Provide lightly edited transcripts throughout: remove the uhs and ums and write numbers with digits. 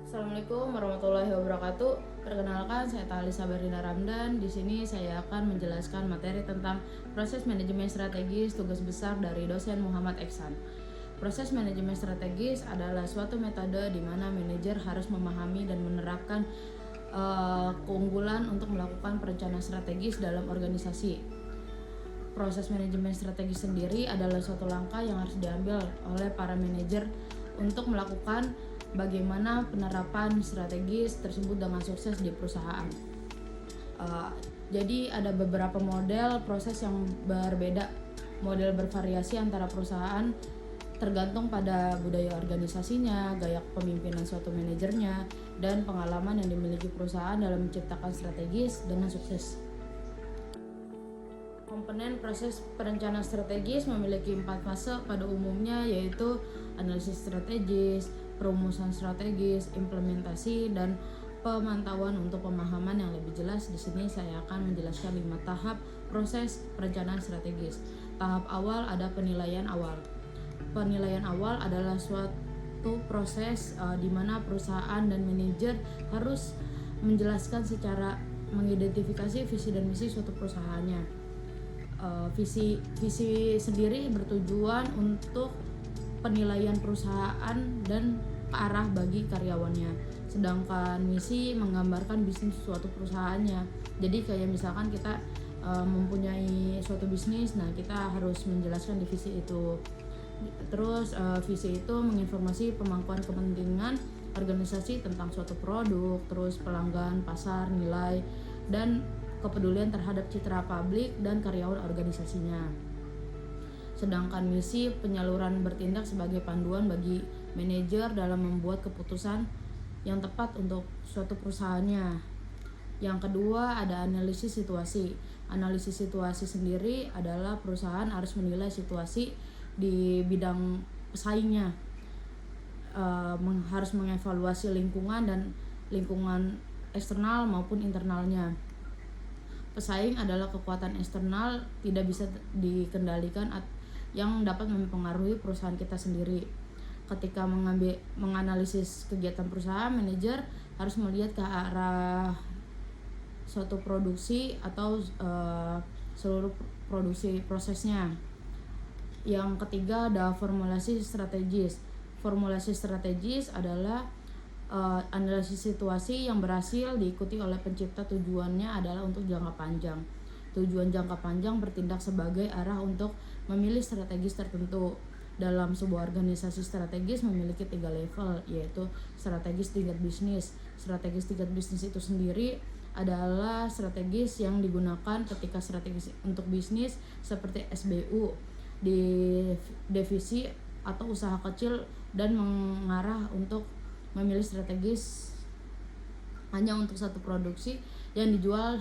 Assalamualaikum warahmatullahi wabarakatuh. Perkenalkan, saya Tali Sabarina Ramdan. Di sini saya akan menjelaskan materi tentang proses manajemen strategis tugas besar dari dosen Muhammad Eksan. Proses manajemen strategis adalah suatu metode di mana manajer harus memahami dan menerapkan keunggulan untuk melakukan perencanaan strategis dalam organisasi. Proses manajemen strategis sendiri adalah suatu langkah yang harus diambil oleh para manajer untuk melakukan bagaimana penerapan strategis tersebut dengan sukses di perusahaan. Jadi ada beberapa model proses yang berbeda, model bervariasi antara perusahaan tergantung pada budaya organisasinya, gaya kepemimpinan suatu manajernya, dan pengalaman yang dimiliki perusahaan dalam menciptakan strategis dengan sukses. Komponen proses perencanaan strategis memiliki 4 fase pada umumnya, yaitu analisis strategis, perumusan strategis, implementasi, dan pemantauan untuk pemahaman yang lebih jelas. Di sini saya akan menjelaskan 5 tahap proses perencanaan strategis. Tahap awal ada penilaian awal. Penilaian awal adalah suatu proses di mana perusahaan dan manajer harus menjelaskan secara mengidentifikasi visi dan misi suatu perusahaannya. Visi sendiri bertujuan untuk penilaian perusahaan dan arah bagi karyawannya, sedangkan misi menggambarkan bisnis suatu perusahaannya. Jadi kayak misalkan kita mempunyai suatu bisnis, nah kita harus menjelaskan di visi itu. Terus visi itu menginformasi pemangkuan kepentingan organisasi tentang suatu produk, terus pelanggan, pasar, nilai, dan kepedulian terhadap citra publik dan karyawan organisasinya. Sedangkan misi penyaluran bertindak sebagai panduan bagi manajer dalam membuat keputusan yang tepat untuk suatu perusahaannya. Yang kedua ada analisis situasi. Analisis situasi sendiri adalah perusahaan harus menilai situasi di bidang pesaingnya, harus mengevaluasi lingkungan dan lingkungan eksternal maupun internalnya. Pesaing adalah kekuatan eksternal tidak bisa dikendalikan yang dapat mempengaruhi perusahaan kita sendiri. Ketika menganalisis kegiatan perusahaan, manajer harus melihat ke arah suatu produksi atau seluruh produksi prosesnya. Yang ketiga ada formulasi strategis. Formulasi strategis adalah analisis situasi yang berhasil diikuti oleh pencipta. Tujuannya adalah untuk jangka panjang. Tujuan jangka panjang bertindak sebagai arah untuk memilih strategis tertentu. Dalam sebuah organisasi strategis memiliki 3 level, yaitu strategis tingkat bisnis. Strategis tingkat bisnis itu sendiri adalah strategis yang digunakan ketika strategis untuk bisnis seperti SBU di divisi atau usaha kecil dan mengarah untuk memilih strategis hanya untuk satu produksi yang dijual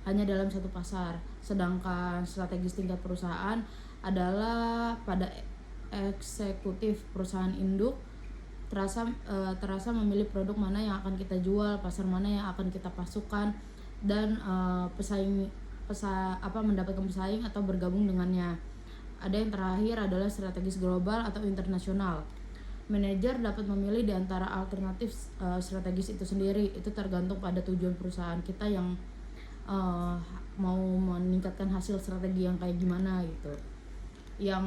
hanya dalam satu pasar. Sedangkan strategis tingkat perusahaan adalah pada eksekutif perusahaan induk terasa memilih produk mana yang akan kita jual, pasar mana yang akan kita pasukan, dan mendapatkan pesaing atau bergabung dengannya. Ada yang terakhir adalah strategis global atau internasional. Manajer dapat memilih di antara alternatif strategis itu sendiri. Itu tergantung pada tujuan perusahaan kita yang mau meningkatkan hasil strategi yang kayak gimana gitu. Yang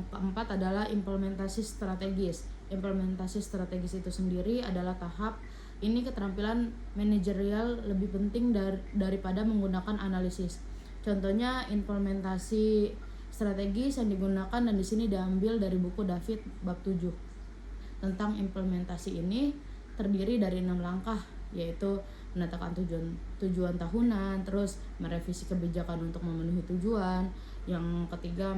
keempat adalah implementasi strategis. Implementasi strategis itu sendiri adalah tahap ini keterampilan manajerial lebih penting daripada menggunakan analisis. Contohnya implementasi strategis yang digunakan dan di sini diambil dari buku David bab 7. Tentang implementasi ini terdiri dari 6 langkah, yaitu menetapkan tujuan tahunan, terus merevisi kebijakan untuk memenuhi tujuan. Yang ketiga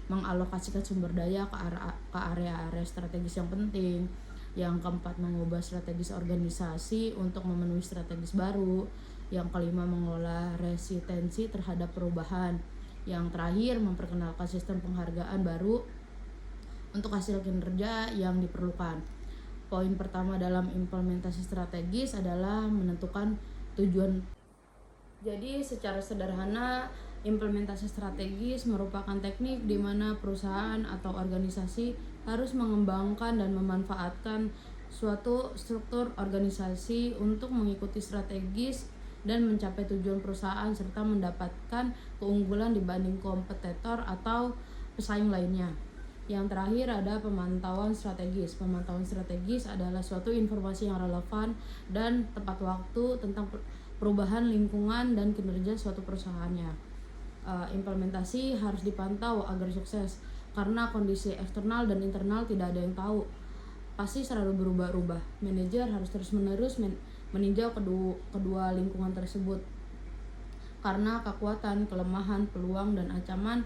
mengalokasikan sumber daya ke area-area strategis yang penting. Yang keempat mengubah strategis organisasi untuk memenuhi strategis baru. Yang kelima mengelola resistensi terhadap perubahan. Yang terakhir memperkenalkan sistem penghargaan baru untuk hasil kinerja yang diperlukan. Poin pertama dalam implementasi strategis adalah menentukan tujuan. Jadi secara sederhana, implementasi strategis merupakan teknik di mana perusahaan atau organisasi harus mengembangkan dan memanfaatkan suatu struktur organisasi untuk mengikuti strategis dan mencapai tujuan perusahaan serta mendapatkan keunggulan dibanding kompetitor atau pesaing lainnya. Yang terakhir ada pemantauan strategis. Pemantauan strategis adalah suatu informasi yang relevan dan tepat waktu tentang perubahan lingkungan dan kinerja suatu perusahaannya. Implementasi harus dipantau agar sukses karena kondisi eksternal dan internal tidak ada yang tahu. Pasti selalu berubah-ubah. Manajer harus terus-menerus meninjau kedua lingkungan tersebut karena kekuatan, kelemahan, peluang, dan ancaman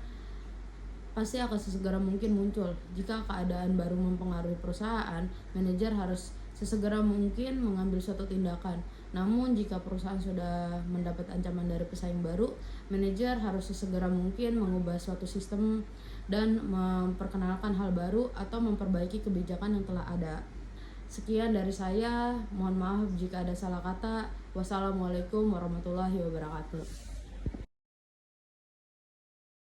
pasti akan sesegera mungkin muncul. Jika keadaan baru mempengaruhi perusahaan, manajer harus sesegera mungkin mengambil suatu tindakan. Namun jika perusahaan sudah mendapat ancaman dari pesaing baru, manajer harus sesegera mungkin mengubah suatu sistem dan memperkenalkan hal baru atau memperbaiki kebijakan yang telah ada. Sekian dari saya, mohon maaf jika ada salah kata. Wassalamualaikum warahmatullahi wabarakatuh.